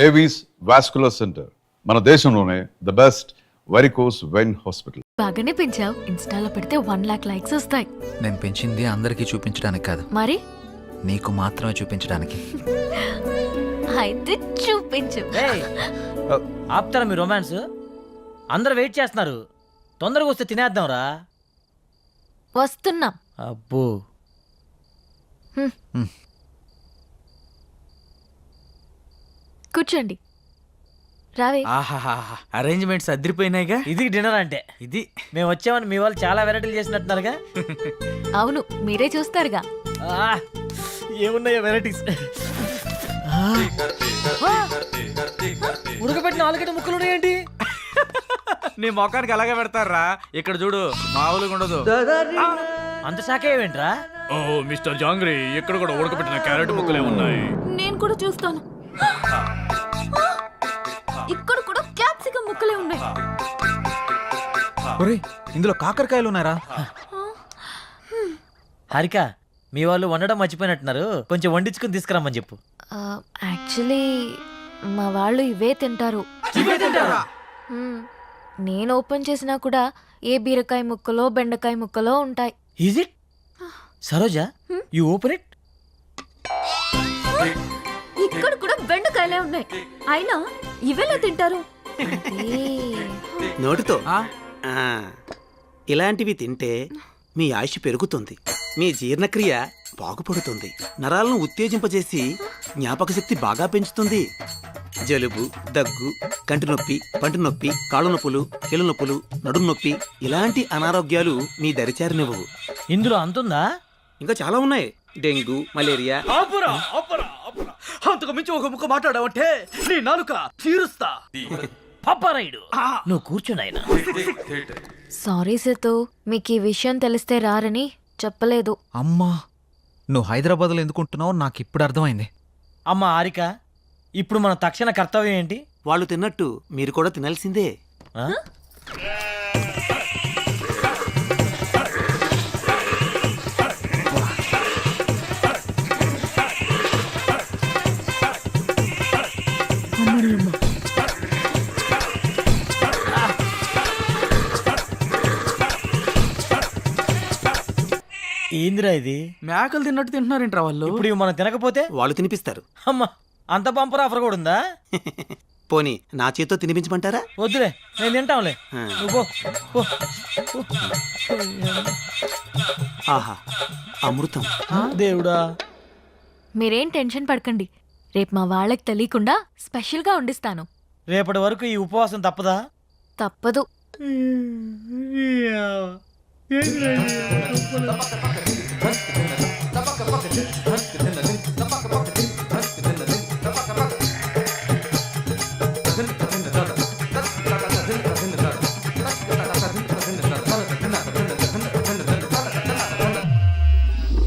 Avis vascular centre, మన దేశంలోనే the best varicose vein hospital. బాగానే పెంచావు. ఇన్స్టాలో పెడితే 1 lakh likes వస్తాయి. నేను పెంచింది అందరికీ చూపించడానికి కాదు, మరి నీకు మాత్రమే చూపించడానికి. అయితే చూపించు. ఆపుతారా మీ రొమాన్స్? అందరు వెయిట్ చేస్తున్నారు, తొందరగా వస్తే తినేద్దాంరా. వస్తున్నాం. అబ్బో, కూర్చోండి. రావే. అరేంజ్మెంట్స్ అదిరిపోయినాయిగా. ఇది డిన్నర్ అంటే. ఇది మేము వచ్చామని మీ వాళ్ళు చాలా వెరైటీలు చేసినట్టున్నారుగా. అవును, మీరే చూస్తారుగా. ఏమున్నాయో వెరైటీస్. ఉడకబెట్టిన ఆలుగడ్డ ముక్కలు ఉన్నాయేంటి? నీ మొఖానికి అలాగే పెడతారా. ఇక్కడ చూడు, మామూలుగా ఉండదు. అంత శాఖ ఏమేంట్రా? ఓ మిస్టర్ జాంగ్రీ, ఇక్కడ కూడా ఉడకబెట్టిన క్యారెట్ ముక్కలే ఉన్నాయి. నేను కూడా చూస్తాను. ఇక్కడ కూడా క్యాప్సికం ముక్కలే ఉన్నాయి. ఒరేయ్, ఇందులో కాకరకాయలు ఉన్నారా? హారిక, మీ వాళ్ళు వండడం మర్చిపోయినట్టున్నారు, కొంచెం వండించుకుని తీసుకురమ్మని చెప్పు. యాక్చువల్లీ మా వాళ్ళు ఇవే తింటారు. నేను ఓపెన్ చేసినా కూడా ఏ బీరకాయ ముక్కలో బెండకాయ ముక్కలో ఉంటాయి. Is it? Saroja, you open it. ఇక్కడ కూడా బెండకాయలే ఉన్నాయి, అయినా ఇవేలా తింటారు? నోటితో ఇలాంటివి తింటే మీ ఆయుష్ పెరుగుతుంది, మీ జీర్ణక్రియ బాగుపడుతుంది, నరాలను ఉత్తేజింపజేసి జ్ఞాపక శక్తి బాగా పెంచుతుంది. జలుబు, దగ్గు, కంటి నొప్పి, పంటి నొప్పి, కాళ్ళ నొప్పులు, కీళ్ళ నొప్పులు, నడుము నొప్పి, ఇలాంటి అనారోగ్యాలు మీ దరిచారినివ్వవు. ఇందులో అంతుందా? ఇంకా చాలా ఉన్నాయి. Dengue, malaria. అంతకు మించి ఒక ముక్క మాట్లాడావంటే నీ నాలుక తీరుస్తా. పప్పారాయుడు, నువ్వు కూర్చున్నాయినా. సారీ సేతు, మీకు ఈ విషయం తెలిస్తే రారని చెప్పలేదు. అమ్మా, నువ్వు హైదరాబాద్లో ఎందుకుంటున్నావు నాకు ఇప్పుడు అర్థమైంది. అమ్మ హారిక, ఇప్పుడు మన తక్షణ కర్తవ్యం ఏంటి? వాళ్ళు తిన్నట్టు మీరు కూడా తినాల్సిందే. ఆ? ఏందిరా ఇది? మేకలు తిన్నట్టు తింటున్నారేంట్రా వాళ్ళు? ఇప్పుడు ఇవి మనం తినకపోతే వాళ్ళు తినిపిస్తారు. అమ్మా, అంత బంపర్ ఆఫర్ కూడా ఉందా? పోనీ నా చేతితో తినిపించమంటారా? వద్దులే, నేను తింటాంలే. నువ్వు పో, పో. ఆహా, అమృతం. దేవుడా. మీరేం టెన్షన్ పడకండి, రేపు మా వాళ్ళకి తెలియకుండా స్పెషల్గా వండిస్తాను. రేపటి వరకు ఈ ఉపవాసం తప్పదా? తప్పదు.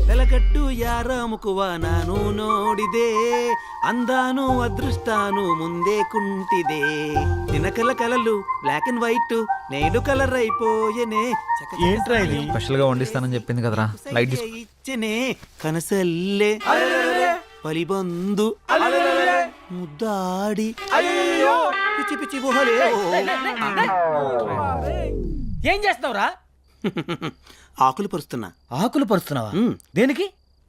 వెలగట్టు యారాముకువ ನಾನು ನೋಡಿದೆ అందాను అదృష్టాను ముందే కుంటిదే నినకల కలలు బ్లాక్ అండ్ వైట్ నేడు కలర్ అయిపోయనే ఏంట్రా ఇది? స్పెషల్ గా వండిస్తానని చెప్పింది కదరా, లైట్ తీసుకో. ఇచ్చనే కనసల్లే పలిబందు ముద్దాడి పిచ్చి పిచ్చి గుహలే. ఏం చేస్తున్నావురా? ఆకులు పరుస్తున్నా. ఆకులు పరుస్తున్నావా? దేనికి?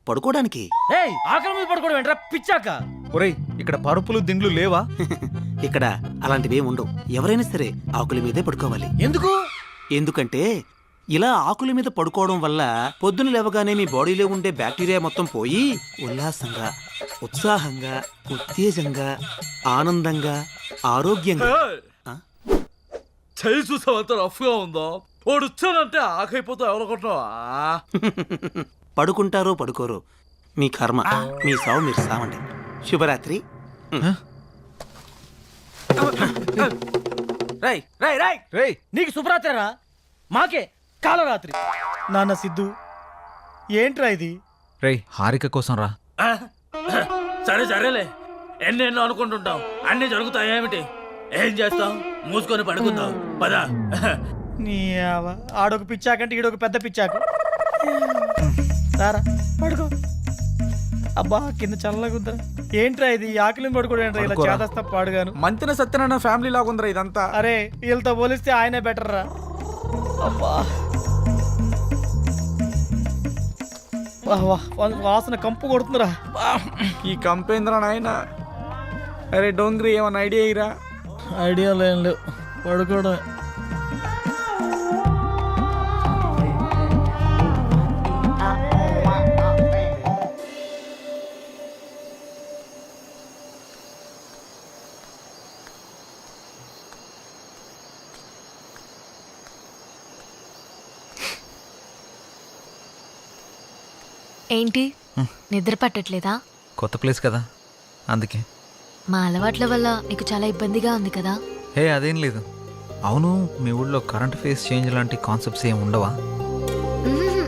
పడుకోవడానికి. ఏయ్, ఆకలి మీద పడుకోవడం ఏంట్రా పిచ్చాక? ఒరేయ్, ఇక్కడ పరుపులు దిండ్లు లేవా? ఇక్కడ అలాంటివి ఉండవు. ఎవరైనా సరే ఆకుల మీదే పడుకోవాలి. ఎందుకు? ఎందుకంటే ఇలా ఆకుల మీద పడుకోవడం వల్ల పొద్దున లేవగానే మీ బాడీలో ఉండే బ్యాక్టీరియా మొత్తం పోయి ఉల్లాసంగా, ఉత్సాహంగా, ఉత్తేజంగా, ఆనందంగా, ఆరోగ్యంగా. చేయి చూసావంత రఫ్ గా ఉందో, వాడు వచ్చానంటే ఆకైపోతా ఎవరనుకుంటున్నావా? పడుకుంటారో పడుకోరో మీ కర్మ, మీ సావు మీరు సావండి. శుభరాత్రి. రై రై రై రై, నీకు శుభరాత్రిరా, మాకే కాలరాత్రి. నాన్న సిద్ధు, ఏంట్రా ఇది? రేయ్, హారిక కోసం రా. సరే సరేలే, ఎన్నెన్నో అనుకుంటుంటాం, అన్ని జరుగుతాయి. ఏమిటి ఏం చేస్తాం? మూసుకొని పడుకుందాం పదా. నీ ఆడొక పిచ్చాకంటే ఈడొక పెద్ద పిచ్చాకు. సారా పడుకో. అబ్బా కింద చల్లగా ఉందా ఏంట్రా ఇది ఆకలిని పడుకోవడం ఏంట్రా ఇలా పడుకోరా. చేదస్తా పాడుగాను మంతిన సత్యనారాయణ ఫ్యామిలీ లాగా ఉందిరా ఇదంతా. అరే వీళ్ళతో పోలిస్తే ఆయనే బెటర్ రా అబ్బా వా, వాసన కంపు కొడుతుందిరా ఈ కంపేంద్ర నాయన. అరే డోంగ్రీ ఏమన్నా ఐడియా ఇరా? ఐడియా లేం లేవు పడుకోవడం ఏంటి నిద్ర పట్టట్లేదా? కొత్త ప్లేస్ కదా అందుకే. మా అలవాట్ల వల్ల నీకు చాలా ఇబ్బందిగా ఉంది కదా? హే అదేం లేదు. అవును, మీ ఊళ్ళో కరెంట్ ఫేస్ చేంజ్ లాంటి కాన్సెప్ట్స్ ఏమి ఉండవా? మ్మ్.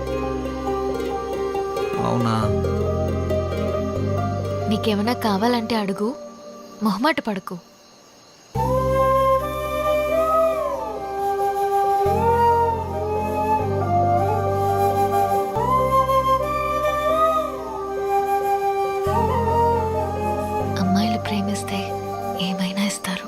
అవునా? నీకేమైనా కావాలంటే అడుగు, మొహమాట పడకు. అమ్మాయిలు ప్రేమిస్తే ఏమైనా ఇస్తారు.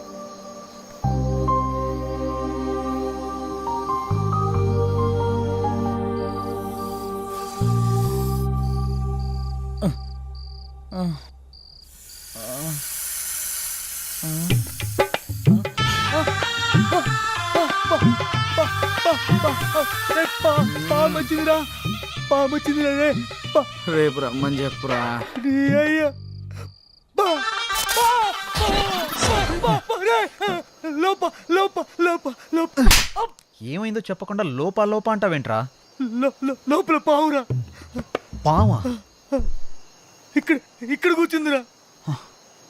పామొచ్చిందిరా పామొచ్చిందిరా రే రేపు రమ్మని చెప్పురా. అయ్యా లోప లోప లోప లోప ఏమైందో చెప్పకుండా లోపా లోపా అంటావేంట్రా? లోపల పావురా పావా? ఇక్కడ ఇక్కడ కూర్చుందిరా.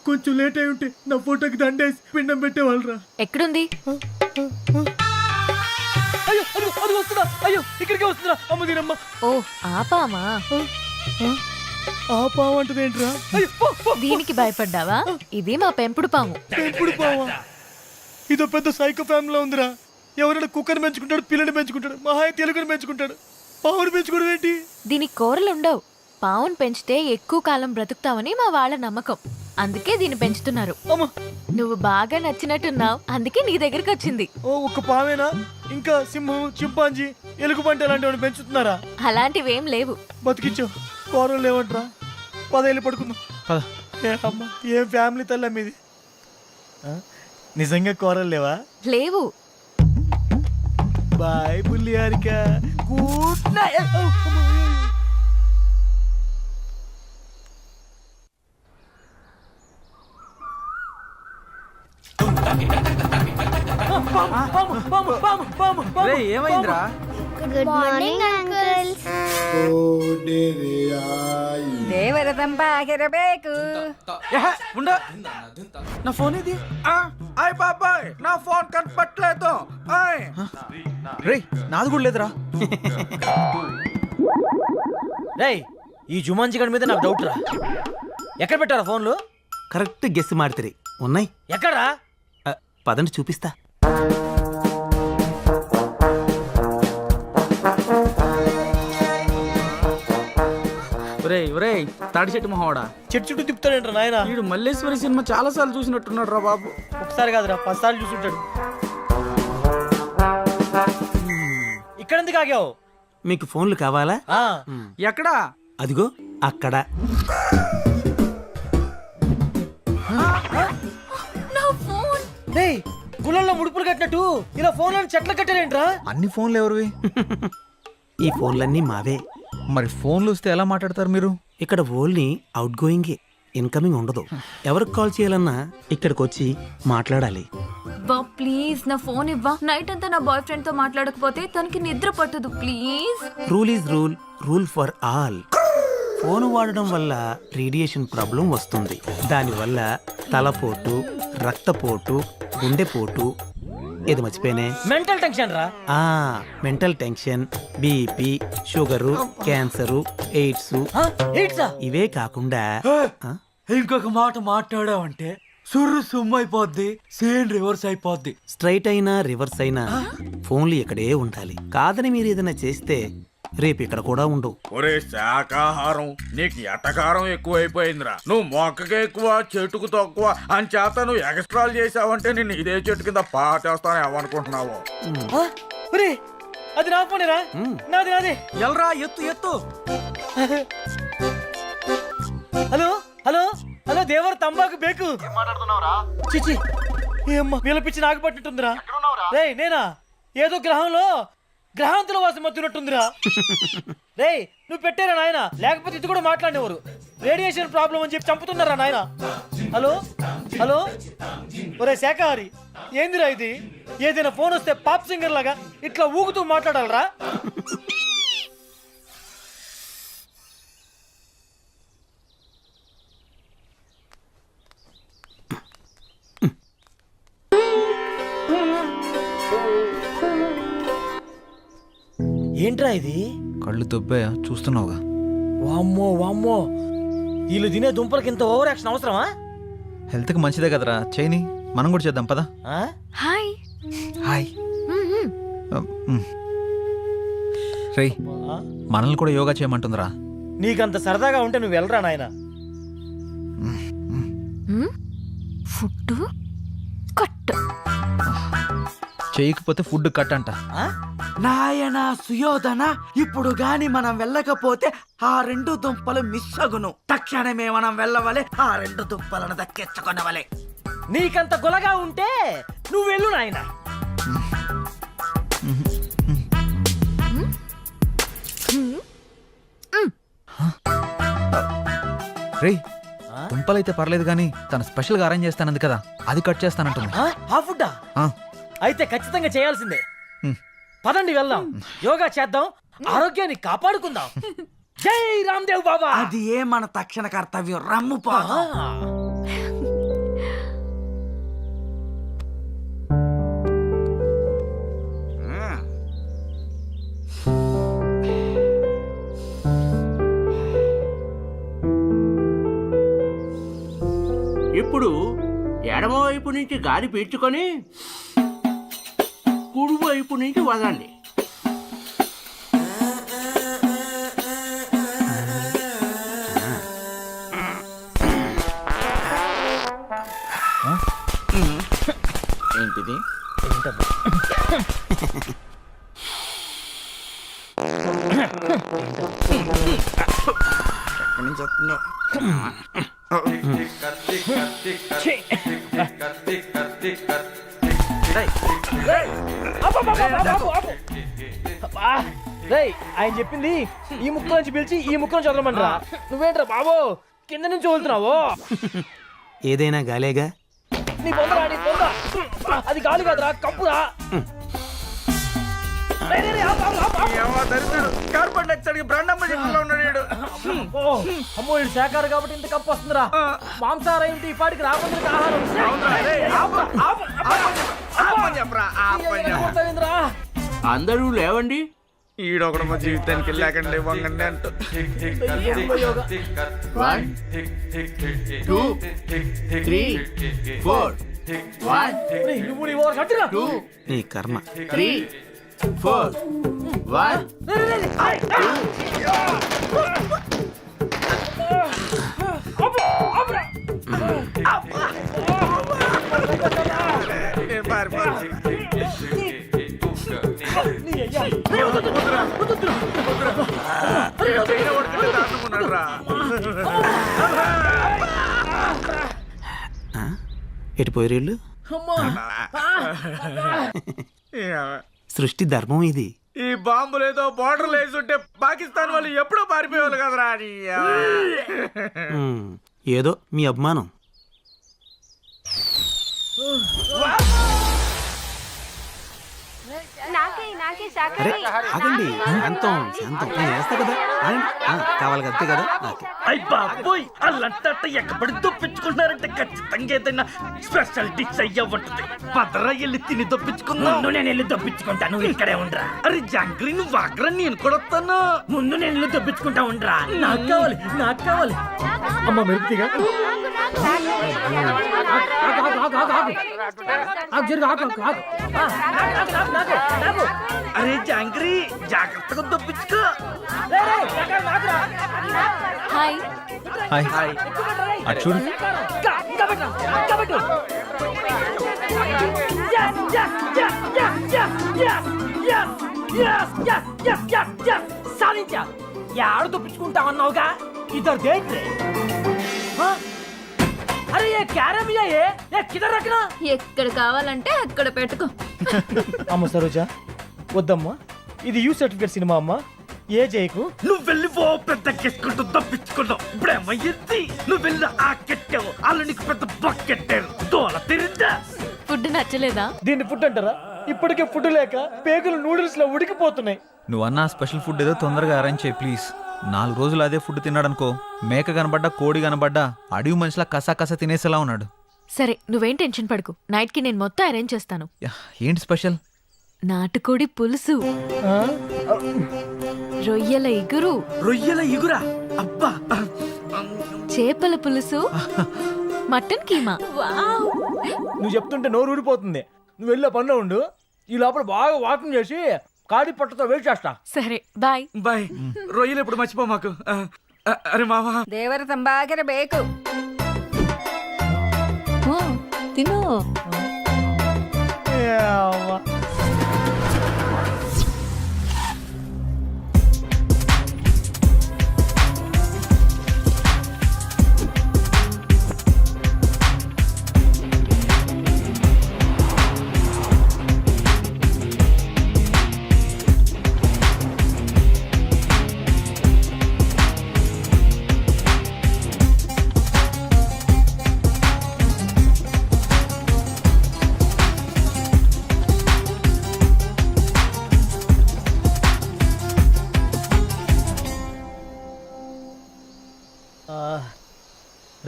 కొంచెం లేట్ అయి ఉంటే నా ఫోటోకి దండేసి పిండం పెట్టేవాళ్ళరా. ఎక్కడుంది? అయ్యో అది వస్తుందా? అయ్యో ఇక్కడికే వస్తుందా? అమ్మ దీనమ్మ ఓ ఆపామా? ఆ పాము అంటది ఏంట్రా? అయ్యో పో, పో. దీనికి భయపడ్డావా? ఇది మా పెంపుడు పాము. పెంపుడు పావా? ఇదో పెద్ద సైకో ఫ్యామిలీలో ఉందిరా. ఎవరైనా కుక్కని పెంచుకుంటాడు, పిల్లని పెంచుకుంటాడు, మహా తెలుగుని పెంచుకుంటాడు. పావుని పెంచుకోవడం ఏంటి? దీనికి కూరలు ఉండవు. పావును పెంచితే ఎక్కువ కాలం బ్రతుకుతావని మా వాళ్ళ నమ్మకం. అందుకే దీన్ని పెంచుతున్నారు. అమ్మ నువ్వు బాగా నచ్చినట్టున్నావు, అందుకే నీ దగ్గరికి వచ్చింది. ఓ ఒక్క పావేనా? ఇంకా సింహం, చింపాంజీ, ఎలుగుబంటి అలాంటివి పెంచుతున్నారా? అలాంటివేం లేవు. బతికిచ్చావు. కూరలు లేవంట్రా. 10 ఏళ్ళు పడుకుందాం. పద. ఏ అమ్మ ఏం ఫ్యామిలీ తల్లి మీది? నిజంగా కూరలు లేవా? లేవు. బాయ్ బుల్లి హారిక. Good night. రే ఏమైందిరా? Good morning uncles. ದೇವರ ತಂಪಾಗಿರಬೇಕು. ఏహే, ఉండు. నా ఫోన్ ఇది. అయ్ బాబాయ్ నా ఫోన్ కనపట్లేదు. ఆయ్ రే నాది కూడా లేదురా. రేయ్ ఈ జుమాన్జీ గడి మీద నాకు డౌట్ రా. ఎక్కడ పెట్టారా ఫోన్లు? కరెక్ట్ గెస్ మాడితే ఉన్నాయి. ఎక్కడా? పదండి చూపిస్తా. ఒరేయ్ ఒరేయ్ తాడి చెట్టు మొహోడా, చెట్టు చుట్టూ తిప్పుతాడేంట్రా నాయన? వీడు మల్లేశ్వరి సినిమా చాలా సార్లు చూసినట్టున్నాడు రా బాబు. ఒకసారి కాదురా 10 సార్లు చూసుంటాడు. ఇక్కడ ఎందుకు ఆగావు? మీకు ఫోన్లు కావాలా? ఆ, ఎక్కడా? అదిగో అక్కడ. రేయ్ గుళ్ళల్లో ముడుపులు కట్టినట్టు ఇలా ఫోన్లను చెట్లు కట్టారేంట్రా? అన్ని ఫోన్లు ఎవరివి? ఈ ఫోన్లన్నీ మావే. మరి ఫోన్లు వస్తే ఎలా మాట్లాడతారు మీరు? ఇక్కడ ఓన్లీ అవుట్ గోయింగే, ఇన్కమింగ్ ఉండదు. ఎవరికి కాల్ చేయాలన్నా ఇక్కడికి వచ్చి మాట్లాడాలి. బా ప్లీజ్ నా ఫోన్ ఇవ్వా. నైట్ అంతా నా బాయ్ ఫ్రెండ్ తో మాట్లాడకపోతే తనకి నిద్ర పట్టదు please. Rule is rule, rule for all. Phone వాడడం వల్ల రేడియేషన్ ప్రాబ్లం వస్తుంది. దానివల్ల తలపోటు, రక్తపోటు, గుండెపోటు, ఏది మర్చిపోయినే, మెంటల్ టెన్షన్ రా. Mental tension, BP, sugar, cancer, AIDS, ఏంట్రా? ఇవే కాకుండా ఇంకొక మాట మాట్లాడావంటే సుర్రు సుమ్ము అయిపోద్ది, సేమ్ రివర్స్ అయిపోద్ది. స్ట్రైట్ అయినా రివర్స్ అయినా ఫోన్లు ఇక్కడే ఉండాలి. కాదని మీరు ఏదైనా చేస్తే రేపు ఇక్కడ కూడా ఉండు. ఒరే శాకాహారం నీకు ఎటకారం ఎక్కువైపోయిందిరా. నువ్వు మొక్కకే ఎక్కువ చెట్టుకు తక్కువ అని చేత నువ్వు ఎక్స్ట్రాలు చేసావంటే నేను ఇదే చెట్టు కింద పాటేస్తాను ఏమనుకుంటున్నావు? ఒరే అది నా ఫోనేరా, నాది నాది. ఎల్రా ఎత్తు ఎత్తు. హలో హలో హలో దేవర తంబాకు బేకు చిచి ఏమ్మా వీళ్ళ పిచ్చి నాకు పట్టినట్టుందిరా. రేయ్ నేనా ఏదో గ్రహాంతుల వాసం మత్తున్నట్టుందిరా. రేయ్ నువ్వు పెట్టారా నాయన, లేకపోతే ఇది కూడా మాట్లాడేవారు. రేడియేషన్ ప్రాబ్లం అని చెప్పి చంపుతున్నారా నాయన. హలో హలో ఒరే శాఖహారి ఏందిరా ఇది? ఏదైనా ఫోన్ వస్తే పాప్ సింగర్ లాగా ఇట్లా ఊగుతూ మాట్లాడాలరా? ఏంట్రా ఇది? కళ్ళు దొబ్బాయా చూస్తున్నావుగా. వామ్మో వామ్మో, వీళ్ళు తినే దుంపలకి ఇంత ఓవర్ యాక్షన్ అవసరమా? హెల్త్కి మంచిదే కదరా, చేయని. మనం కూడా చేద్దాం పదా. ఆ? హాయ్. హాయ్. రేయ్ మనల్ని కూడా యోగా చేయమంటుందిరా. నీకంత సరదాగా ఉంటే నువ్వు వెళ్ళరా నాయన. Food cut. చేయకపోతే ఫుడ్ కట్ అంట. నాయనా సుయోధన, ఇప్పుడు గాని మనం వెళ్ళకపోతే ఆ 2 దుంపలు మిస్ అగును. తక్షణమే మనం వెళ్ళవలే, ఆ 2 దుంపలను దక్కించుకొనవలే. నీకంత గొలగా ఉంటే నువ్వు వెళ్ళు నాయన. రేయ్ దుంపలైతే పర్లేదు కానీ తను స్పెషల్గా అరేంజ్ చేస్తానంది కదా, అది కట్ చేస్తానంటుంది. ఆ ఫుడ్డా? అయితే ఖచ్చితంగా చేయాల్సిందే. పదండి వెళ్దాం, యోగా చేద్దాం, ఆరోగ్యాన్ని కాపాడుకుందాం. జై రామ్దేవ్ బాబా. అది ఏ మన తక్షణ కర్తవ్యం. రమ్ము పా. ఇప్పుడు ఎడమవైపు నుంచి గాలి పీల్చుకొని కుడివైపు నుంచి వదండి. ఏంటిది? ఎక్కడి నుంచి వస్తుందో? రేయ్ ఆయన చెప్పింది ఈ ముక్క నుంచి పిలిచి ఈ ముక్క నుంచి వదలమంటారా? నువ్వేంట్రా బాబు కింద నుంచి వదులుతున్నావు? ఏదైనా గాలేగా. నీ బొందరా, నీ బొంద. అది గాలి కాదురా, కప్పురా. కార్బన్ డైఆక్సైడ్ బ్రాండమ్మ చెట్టులో ఉన్నాడు. అమ్మో ఇది శాఖారు కాబట్టి ఇంత కప్పు వస్తుందిరా. మాంసాహార ఇంటి ఈ పాటికి రాబందులకు ఆహారం. అందరూ లేవండి. ఈడొకడు మా జీవితానికి లేకండి వంగండి అంటూ. 1 2 3 4 1 2 నీ కర్మ. 3 4 1 ఎటుపోయి రీళ్ళు? సృష్టి ధర్మం ఇది. ఈ బాంబులు ఏదో బోర్డర్ వేసుంటే పాకిస్తాన్ వాళ్ళు ఎప్పుడో పారిపోయేవాళ్ళు కదరా. ఏదో మీ అభిమానం. అరే ఆగండి, శాంతం శాంతం. నేను వేస్తా కదా, కావాలి అంతే కదా. అయ్ బాబోయ్, అల్లంతా ఎక్కబడి దొప్పించుకుంటున్నారంటే ఖచ్చితంగా ఏదైనా స్పెషల్ డిష్ అయ్యా ఉంటుంది. పదరా వెళ్ళి తిని దొప్పించుకుందాం. ముందు నేను వెళ్ళి దొప్పించుకుంటాను, ఇక్కడే ఉండరా. అరే జంగ్రీ నువ్వు వాగ్రా, నేను కూడా వస్తాను. ముందు నేను వెళ్ళి దొప్పించుకుంటా ఉండరా. నాకు కావాలి, నాకు కావాలి. అమ్మ మెరుపుగా అరే జాంగ్రీ జాగ్రత్తగా దొప్పించుకో. హాయ్. హాయ్ అటు చూడు. సాధించా. యాడ తప్పించుకుంటా అన్నావుగా, ఇద్దరు దేంట్లే. అరే ఏ క్యారమియా ఏ కిదర్ రఖనా. ఎక్కడ కావాలంటే అక్కడ పెట్టుకో. అమ్మ సరోజా వద్దమ్మా, ఇది యూ సర్టిఫికేట్ సినిమా అమ్మా, ఏ చేయకు. నువ్వు వెళ్ళి ఓ పెద్ద కెట్టుకుంటూ దప్పించుకున్నావు. ఇప్పుడేమయ్యింది? నువ్వు వెళ్ళి ఆ కెట్టావు, వాళ్ళు నీకు పెద్ద బకెట్టారు. తోల తిరిందా? ఫుడ్ నచ్చలేదా? దీన్ని ఫుడ్ అంటారా? ఇప్పటికే ఫుడ్ లేక పేగులు నూడిల్స్ లో ఉడికిపోతున్నాయి. నువ్వు అన్న స్పెషల్ ఫుడ్ ఏదో తొందరగా అరేంజ్ చేయి ప్లీజ్. 4 రోజులు అదే ఫుడ్ తిన్నాడనుకో, మేక కనబడ్డా కోడి కనబడ్డా అడవి మనిషిలా కసా తినేసేలా ఉన్నాడు. సరే నువ్వేం టెన్షన్ పడకు, నైట్ కి నేను మొత్తం అరేంజ్ చేస్తాను. యా, ఏంటి స్పెషల్? నాటుకోడి పులుసు, ఆ? రొయ్యల ఇగురు, రొయ్యల ఇగురా? అబ్బా, చేపల పులుసు, మటన్ కీమా. నువ్వు చెప్తుంటే నోరు ఊరిపోతుంది. నువ్వు వెళ్ళే పనిలో ఉండు, ఈ లోపల బాగా వాకింగ్ చేసి కాడి పట్టతో వెయిట్ చేస్తా. సరే బాయ్. బాయ్. రొయ్యలు ఎప్పుడు మర్చిపో మాకు. అరే మావా, దేవర తంబాకెర ಬೇಕು. తిను.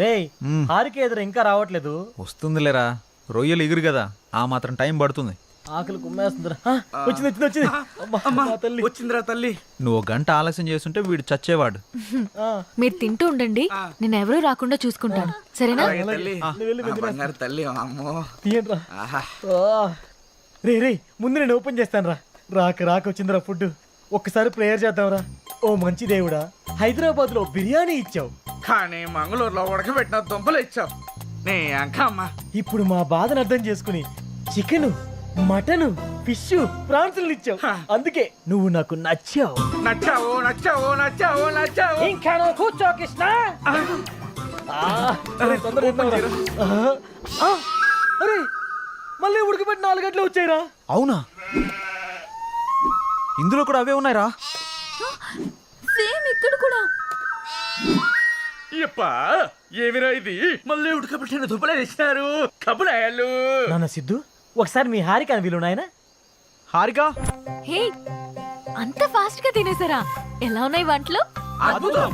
రే మ్మ్. హారిక ఎదురు ఇంకా రావట్లేదు. వస్తుందిలేరా, రొయ్యలు ఎగురు కదా, ఆ మాత్రం టైం పడుతుంది. ఆకలి కుమ్మేస్తుందిరా. వచ్చింది. అమ్మా, మా తల్లి. వచ్చిందిరా తల్లి. నువ్వు 1 గంట ఆలస్యం చేస్తుంటే వీడు చచ్చేవాడు. ఆ, మీరు తింటూ ఉండండి, నేను ఎవరూ రాకుండా చూసుకుంటాను, సరేనా? తల్లి, నువ్వు వెళ్ళి ఆ బంగారు తల్లి, అమ్మో. తీయండిరా. ఆహా. రే ముందు నేను ఓపెన్ చేస్తాను రా. రాక వచ్చిందిరా ఫుడ్. ఒక్కసారి ప్రేయర్ చేద్దాంరా. ఓ మంచి దేవుడా, హైదరాబాద్ లో బిర్యానీ ఇచ్చావు, కానీ మంగళూరులో ఉడకబెట్టిన దుంపలు ఇచ్చావు. నీ అంకమ్మ. ఇప్పుడు మా బాధను అర్థం చేసుకుని చికెన్, మటన్, ఫిష్, ప్రాన్స్ ఇచ్చావు. అందుకే నువ్వు నాకు నచ్చావు. నచ్చావు. ఇంకా నువ్వు కూర్చో కృష్ణ. అరే తొందరగా తిందాంరా. అరే మళ్ళీ ఉడకబెట్టి 4 గంటలు వచ్చాయిరా. అవునా? ఇందులో కూడా అవే ఉన్నాయిరా. సేమ్ ఇక్కడ కూడా. ఇప్ప ఏమిరా ఇది? మళ్ళీ ఉడకబెట్టిన దుంపలు ఇచ్చినారు. కబులాయాలు. నాన్న సిద్ధు, ఒకసారి మీ హారిక వీలు నాయన. హారిక, హే, అంత ఫాస్ట్ గా తినేసారా? ఎలా ఉన్నాయి వంటలు? అద్భుతం,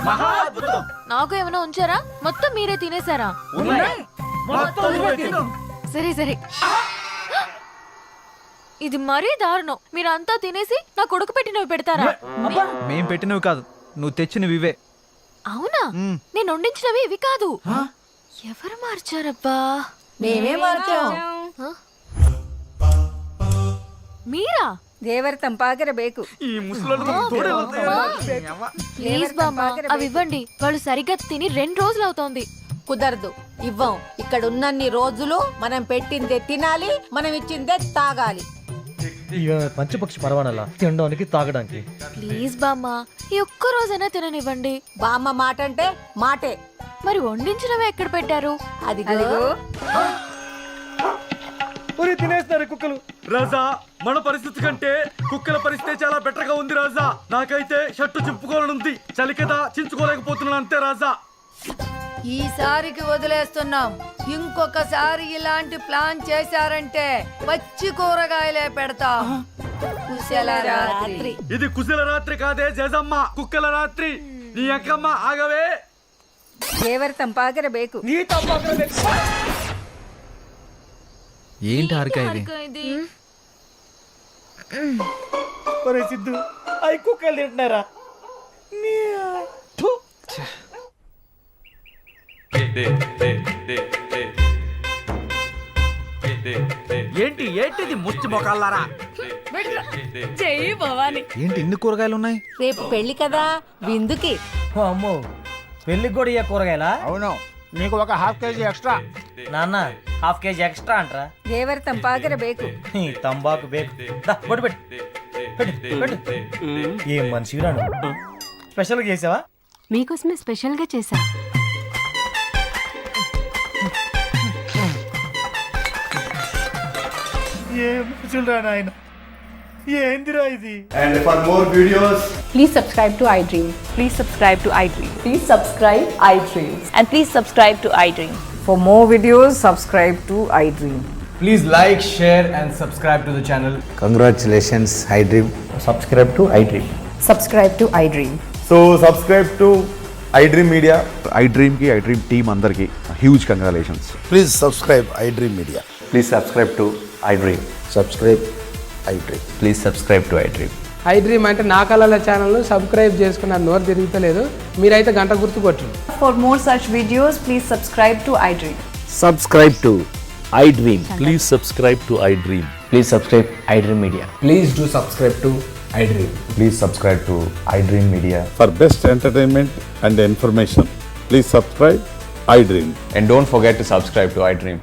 మహా అద్భుతం. నాకు ఏమైనా ఉంచారా? మొత్తం మీరే తినేసారా? ఉన్నాయి. మొత్తం నువ్వే తిను. సరే ఇది మరీ దారుణం. మీరంతా తినేసి నాకు ఉడకపెట్టినవి పెడతారా? మేం పెట్టినవి కాదు, నువ్వు తెచ్చినవి ఇవే. అవునా? నేను వండించినవి ఇవి కాదు. ఎవరు మార్చారబ్బా? మేమే మార్చాం. మీరా? దేవర తంబాకెర ಬೇಕು. ఈ ముసలోళ్ళు తోడే వస్తాయి. ప్లీజ్ బామ్మ, అవి ఇవ్వండి. వాళ్ళు సరిగ్గా తిని 2 రోజులు అవుతోంది. కుదరదు, ఇవ్వం. ఇక్కడ ఉన్నన్ని రోజులు మనం పెట్టిందే తినాలి, మనం ఇచ్చిందే తాగాలి. ఇక పంచపక్షి పరవానలా తినడానికి తాగడానికి. ప్లీజ్ బామ్మ, ఈ ఒక్క రోజైనా తిననివ్వండి. బామ్మ మాట అంటే మాటే. మరి వండించినవి ఎక్కడ పెట్టారు? అదిగో. ఒరే తినేస్తారు కుక్కలు. రాజా, మన పరిస్థితి కంటే కుక్కల పరిస్థితి చాలా బెటర్ గా ఉంది రాజా. నాకైతే షర్టు చింపుకోవాలనుంది, చలి కదా చించుకోలేకపోతున్నాను అంతే రాజా. ఈసారికి వదిలేస్తున్నాం. ఇంకొకసారి ఇలాంటి ప్లాన్ చేశారంటే పచ్చి కూరగాయలే పెడతాం. కుశల రాత్రి. ఇది కుశల రాత్రి కాదే జేజమ్మ, కుక్కల రాత్రి. నీ అక్కమ్మ ఆగవే. దేవర తంబాకెర ಬೇಕು. నీ తప్ప ఏంటి హారిక ఇది? ఇది ఒరే సిద్ధు, అవి కుక్కలు తింటున్నారా? థు. ఏంటి ఏంటిది ముచ్చి మొకాలారా? ఏంటి ఇన్ని కూరగాయలు ఉన్నాయి? రేపు పెళ్లి కదా విందుకి. ఓ అమ్మో, పెళ్ళికి కూడా ఇయ్య కూరగాయలా? అవును, నీకు ఒక హాఫ్ కేజీ ఎక్స్ట్రా. నాన్న హాఫ్ కేజీ ఎక్స్ట్రా అంటరా? ದೇವರ ತಂಪಾಗಿರ ಬೇಕು. ఈ తంబాకు బేకు. దా, బొట్టు పెట్టు. ఏం మనిషి రాను. స్పెషల్గా చేసావా? మీకోసమే స్పెషల్ గా చేశా. ఏం మనుషులు నాయన, ఏందిరా ఇది? Please subscribe to iDream. Please subscribe to iDream. Please subscribe iDream. And please subscribe to iDream. For more videos, subscribe to iDream. Please like, share and subscribe to the channel. Congratulations iDream. Subscribe to iDream. Subscribe to iDream. So subscribe to iDream Media. iDream కి iDream team అందరికి huge congratulations. Please subscribe iDream media. Please subscribe to iDream. Subscribe iDream. Please subscribe to iDream. iDream అంటే నా కళల ఛానల్ను subscribe చేసుకున్న నోరు తిరుగుతలేదు, మీరైతే గంట గుర్తు కొట్టండి. For more such videos, please subscribe to iDream. Subscribe to iDream. Please subscribe to iDream. Please subscribe iDream Media. Please do subscribe to iDream. Please subscribe to iDream Media. For best entertainment and information, please subscribe iDream. And don't forget to subscribe to iDream.